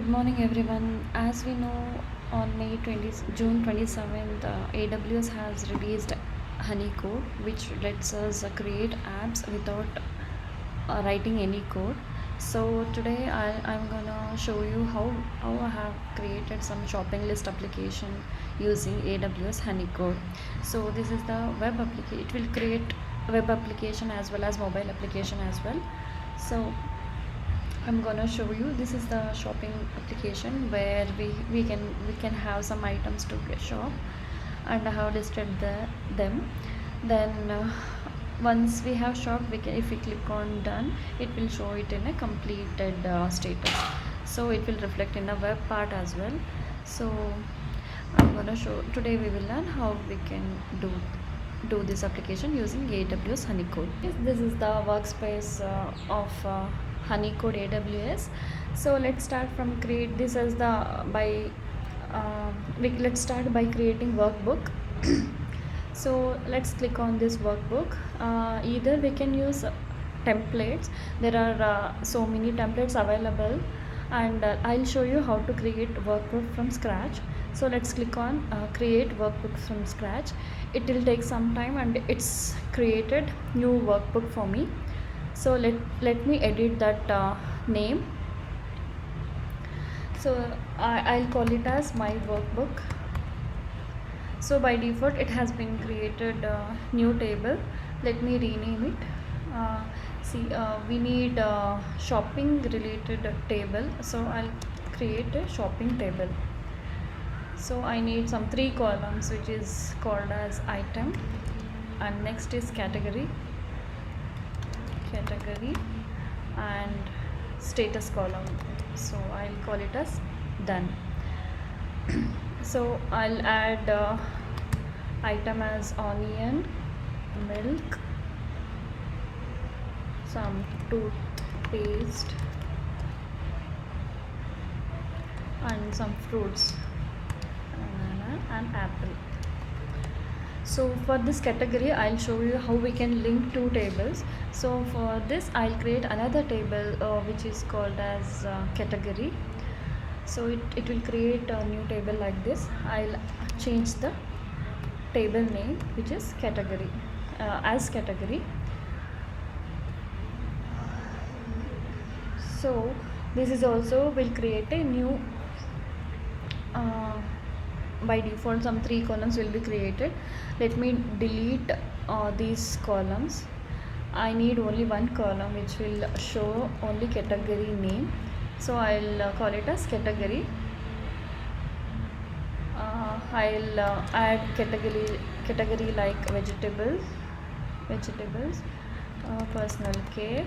Good morning, everyone. As we know, on June 27th, AWS has released Honeycode, which lets us create apps without writing any code. So today I'm gonna show you how I have created some shopping list application using AWS Honeycode. So this is the web application. It will create web application as well as mobile application as well. So I'm gonna show you. This is the shopping application where we can have some items to shop, and I have listed them. Then once we have shopped, if we click on done, it will show it in a completed status. So it will reflect in the web part as well. So I'm gonna show today. We will learn how we can do this application using AWS Honeycode. This is the workspace of Honeycode AWS. So let's start from create this as the by let's start by creating workbook. So let's click on this workbook. Either we can use templates. There are so many templates available, and I'll show you how to create workbook from scratch. So let's click on create workbook from scratch. It will take some time, and it's created new workbook for me. So let me edit that name. So I'll call it as my workbook. So by default it has been created new table. Let me rename it. We need shopping related table, so I'll create a shopping table. So I need some 3 columns, which is called as item, and next is category, and status column. So I'll call it as done. So I'll add item as onion, milk, some toothpaste, and some fruits, banana and apple. So for this category, I'll show you how we can link two tables. So for this, I'll create another table which is called as category. So it will create a new table like this. I'll change the table name, which is category, as category. So this is also will create a new by default some 3 columns will be created. Let me delete these columns. I need only one column which will show only category name. So I'll call it as category. I'll add category like vegetables, personal care,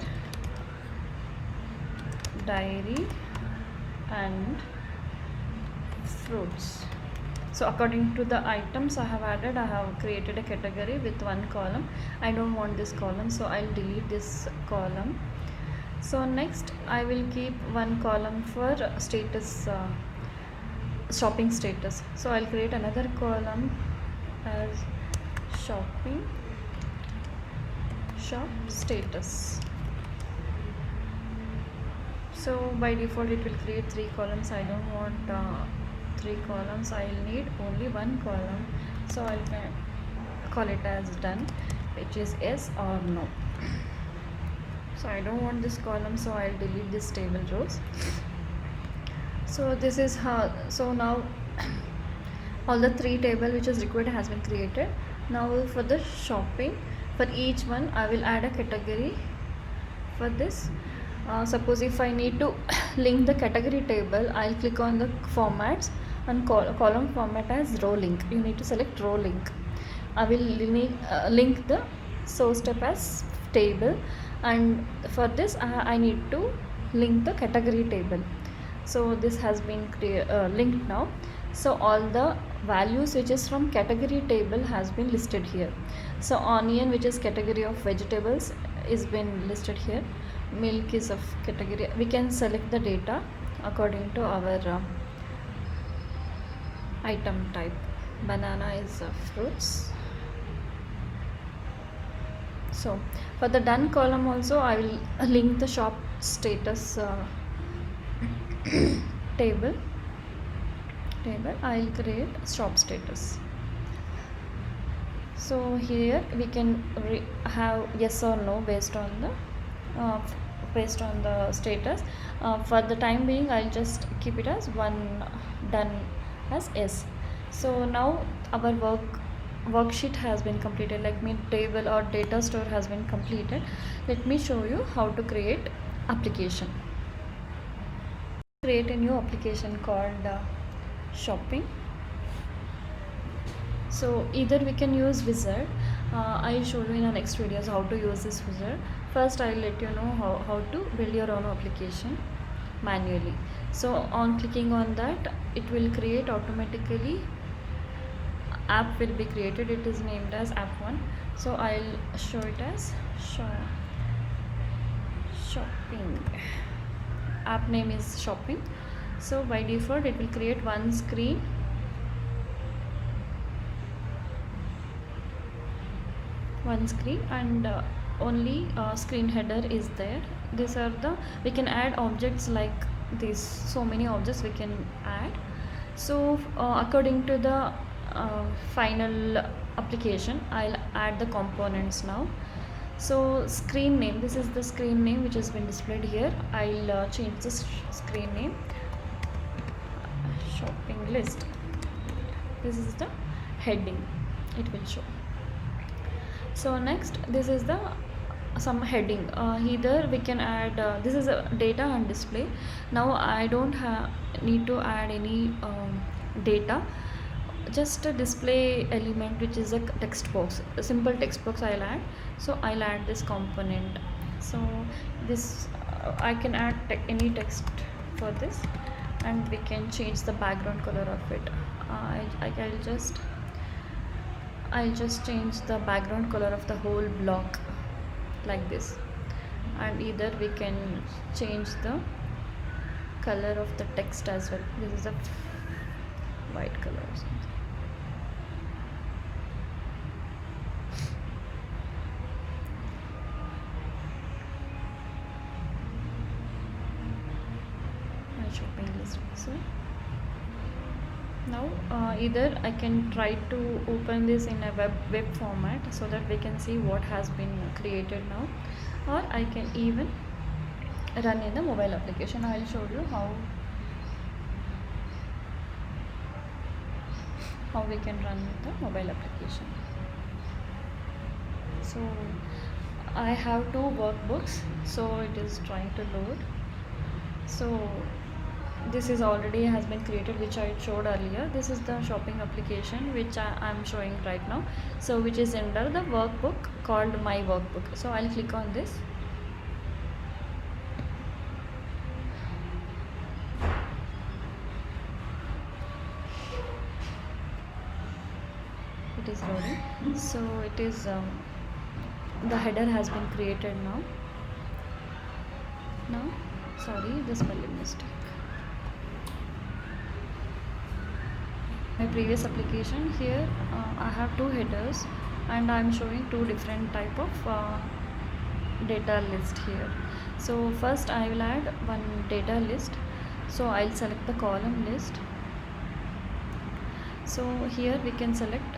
dairy, and fruits. So according to the items I have added, I have created a category with one column. I don't want this column, so I'll delete this column. So next I will keep one column for status, shopping status. So I'll create another column as shop status. So by default it will create 3 columns. I don't want 3 columns. I'll need only one column. So I'll call it as done, which is yes or no. So I don't want this column, so I'll delete this table rows. So this is how. So now all the 3 table which is required has been created. Now for the shopping, for each one I will add a category. For this, suppose if I need to link the category table, I'll click on the formats and column format as row link. You need to select row link. I will link the source step as table, and for this I need to link the category table. So this has been linked now. So all the values which is from category table has been listed here. So onion, which is category of vegetables, is been listed here. Milk is of category. We can select the data according to our item type. Banana is fruits. So for the done column also I will link the shop status table, I'll create shop status. So here we can have yes or no uh, based on the status. For the time being, I'll just keep it as one, done as yes. So now our worksheet has been completed, like mean table or data store has been completed. Let me show you how to create application. Create a new application called shopping. So either we can use wizard. I'll show you in the next videos how to use this wizard. First I'll let you know how to build your own application manually. So on clicking on that, it will create automatically, app will be created. It is named as app1. So I'll show it as shopping. App name is shopping. So by default it will create one screen, and only screen header is there. These are the, we can add objects like this, so many objects we can add. So according to the final application, I'll add the components now. So screen name, this is the screen name which has been displayed here. I'll change the screen name, shopping list. This is the heading it will show. So next, this is the some heading. Either we can add this is a data and display. Now I don't need to add any data, just a display element which is a text box, a simple text box I'll add. So I'll add this component. So this I can add any text for this, and we can change the background color of it. I'll just change the background color of the whole block like this, and either we can change the color of the text as well. This is a white color or something. My shopping list. So now either I can try to open this in a web format so that we can see what has been created now, or I can even run in the mobile application. I'll show you how we can run the mobile application. So I have two workbooks, so it is trying to load. So this is already has been created, which I showed earlier. This is the shopping application which I'm showing right now, so which is under the workbook called my workbook. So I'll click on this. It is loading. So it is the header has been created now. Sorry, the spelling mistake. My previous application here, I have two headers, and I'm showing two different type of data list here. So first I will add one data list. So I'll select the column list. So here we can select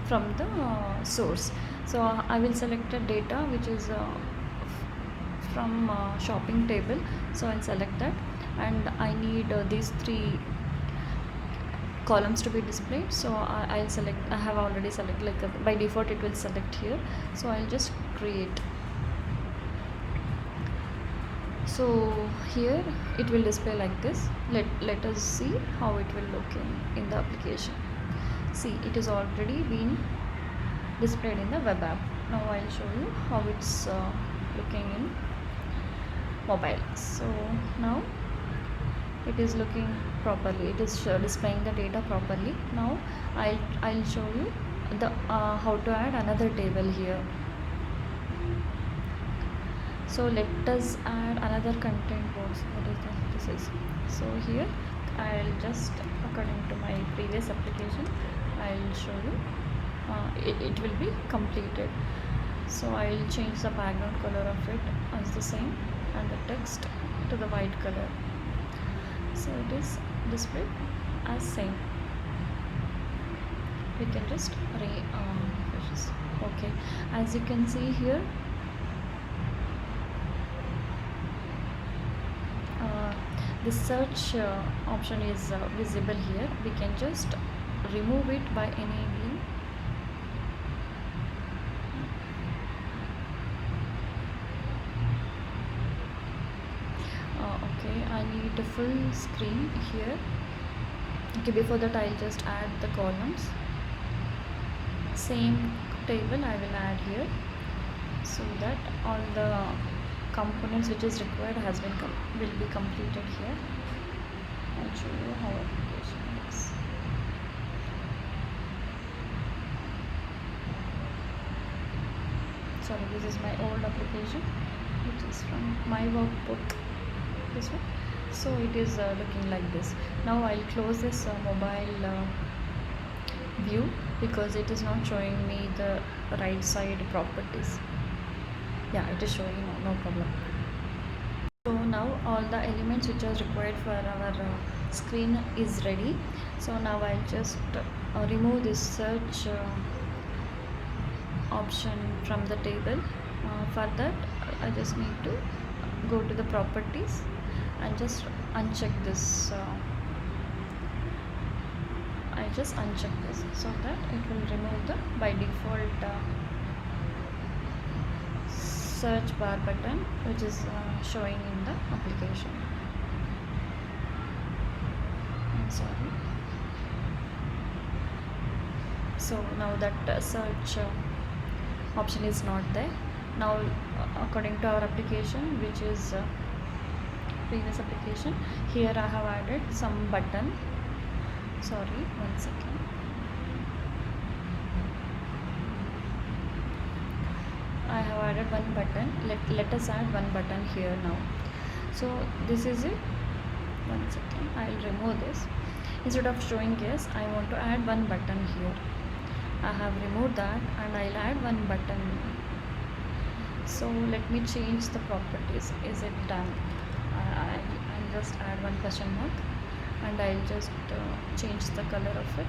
from the source. So I will select a data which is from shopping table. So I'll select that, and I need these three columns to be displayed. So I'll select, I have already selected, like by default it will select here. So I'll just create. So here it will display like this. Let us see how it will look in the application. See, it is already been displayed in the web app. Now I'll show you how it's looking in mobile. So now it is looking properly, it is displaying the data properly. Now I'll show you the how to add another table here. So let us add another content box. What is that? This is, so here I'll just, according to my previous application, I'll show you it will be completed. So I'll change the background color of it as the same, and the text to the white color. so it is displayed as same. We can just refresh this. Okay, as you can see here, uh, the search option is visible here. We can just remove it by enabling. Okay, I need the full screen here. Okay, before that I'll just add the columns. Same table I will add here, so that all the components which is required has been will be completed here. I'll show you how application looks. Sorry, this is my old application which is from my workbook, this one. So it is looking like this. Now I'll close this mobile view because it is not showing me the right side properties. Yeah, it is showing now, no problem. So now all the elements which are required for our screen is ready. So now I'll just remove this search option from the table. For that I just need to go to the properties and just uncheck this. I just uncheck this so that it will remove the by default search bar button which is showing in the application. I'm sorry. So now that search option is not there. Now according to our application, which is previous application, here I have added some button. Sorry, one second. I have added one button. Let us add one button here now. So this is it. One second, I'll remove this. Instead of showing yes, I want to add one button here. I have removed that and I'll add one button. So let me change the properties. Is it done? I'll just add one question mark and I'll just change the color of it,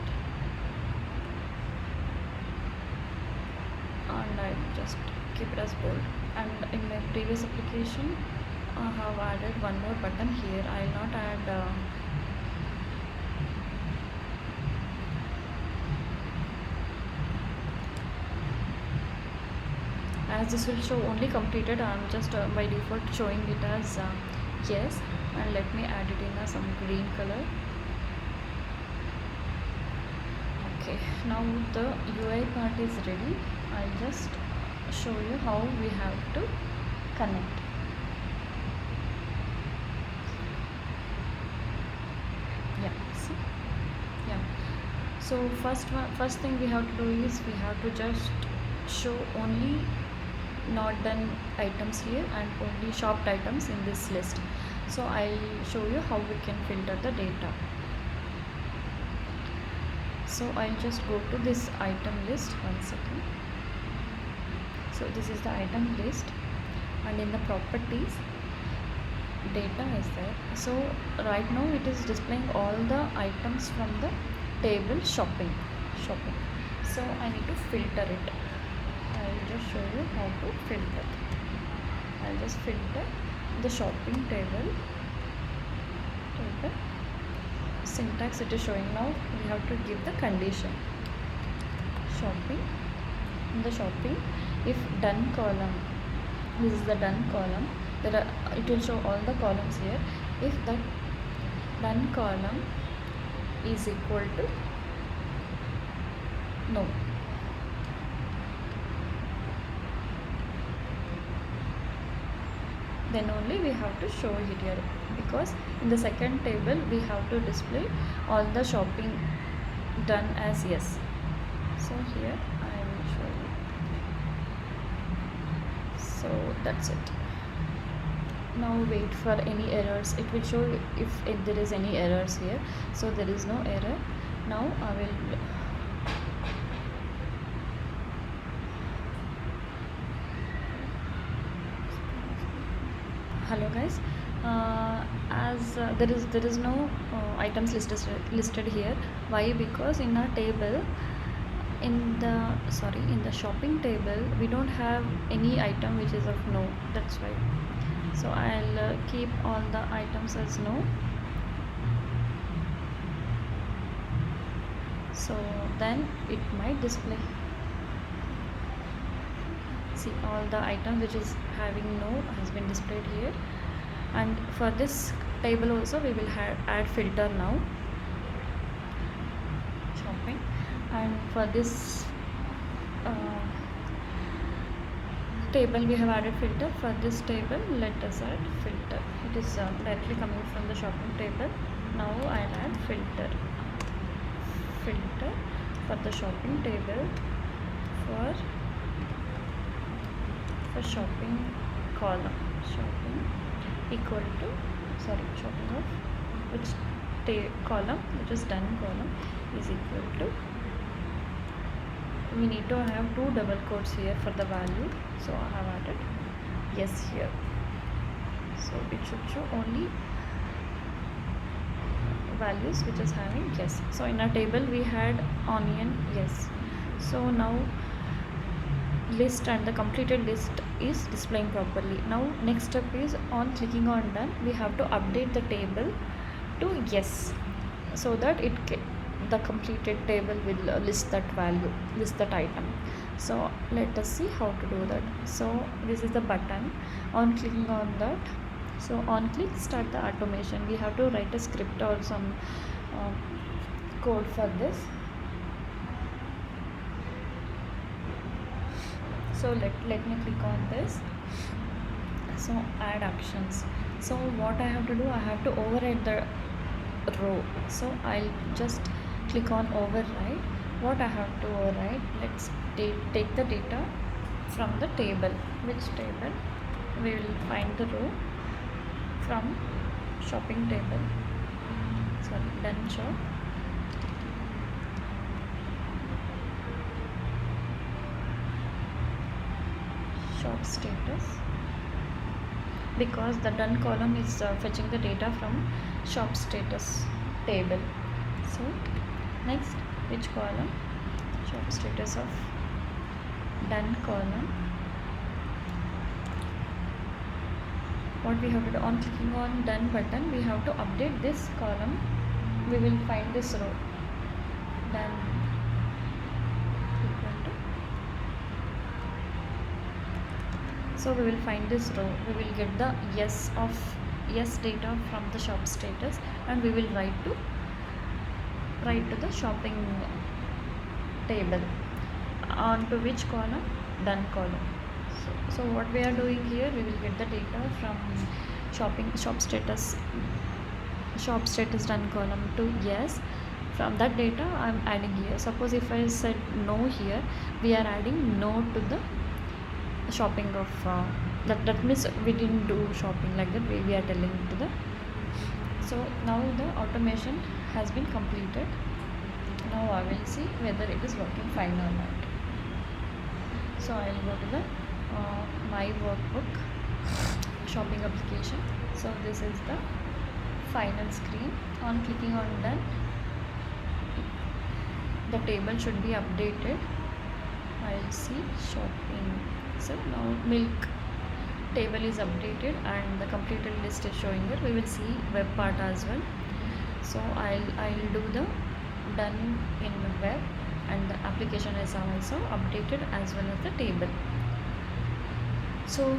and I'll just keep it as bold. And in my previous application I have added one more button here. I'll not add as this will show only completed. I'm just by default showing it as yes, and let me add it in some green color. Okay, now the UI part is ready. I'll just show you how we have to connect. Yeah, see? Yeah, so first thing we have to do is we have to just show only not done items here and only shopped items in this list. So I'll show you how we can filter the data. So I'll just go to this item list. One second. So this is the item list, and in the properties data is there. So right now it is displaying all the items from the table shopping. So I need to filter it. I'll just show you how to filter. I'll just filter the shopping table. Syntax it is showing. Now we have to give the condition. Shopping. In the shopping, if done column, this is the done column, there are, it will show all the columns here. If that done column is equal to no, then only we have to show it here, because in the second table we have to display all the shopping done as yes. So here I will show you. So that's it. Now wait for any errors. It will show if there is any errors here. So there is no error. Now I will hello guys, as there is no items listed here. Why? Because in our table, in the shopping table, we don't have any item which is of no. That's why. So I'll keep all the items as no. So then it might display. See, all the items which is having no has been displayed here. And for this table also we will add filter now, shopping. And for this uh, table we have added filter. For this table, let us add filter. It is directly coming from the shopping table. Now I'll add filter for the shopping table, for shopping column, shopping equal to shopping of which column, which is done column, is equal to, we need to have two double quotes here for the value, so I have added yes here. So it should show only values which is having yes. So in our table we had onion, yes. So now list and the completed list is displaying properly. Now next step is, on clicking on done, we have to update the table to yes, so that the completed table will list that value, list that item. So let us see how to do that. So this is the button. On clicking on that, so on click start the automation, we have to write a script or some code for this. So let me click on this. So add actions. So what I have to do, I have to override the row. So I'll just click on override. What I have to override, let's take the data from the table. Which table? We will find the row from shopping table, done shop. Shop status, because the done column is fetching the data from shop status table. So next, which column? Shop status of done column. What we have to do, on clicking on done button, we have to update this column. We will find this row, done equal to. So we will find this row, we will get the yes data from the shop status, and we will write to the shopping table. On to which column? Done column. So what we are doing here, we will get the data from shop status done column to yes. From that data I am adding here. Suppose if I said no here, we are adding no to the shopping of that means we didn't do shopping, like that we are telling to the. So now the automation has been completed. Now I will see whether it is working fine or not. So I will go to the my workbook shopping application. So this is the final screen. On clicking on done, the table should be updated. I will see shopping. So now milk table is updated and the completed list is showing here. We will see web part as well. So I'll do the done in web, and the application is also updated as well as the table. So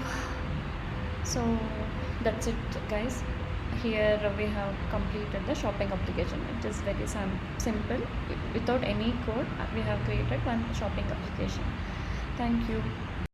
that's it, guys. Here we have completed the shopping application. It is very simple. Without any code, we have created one shopping application. Thank you.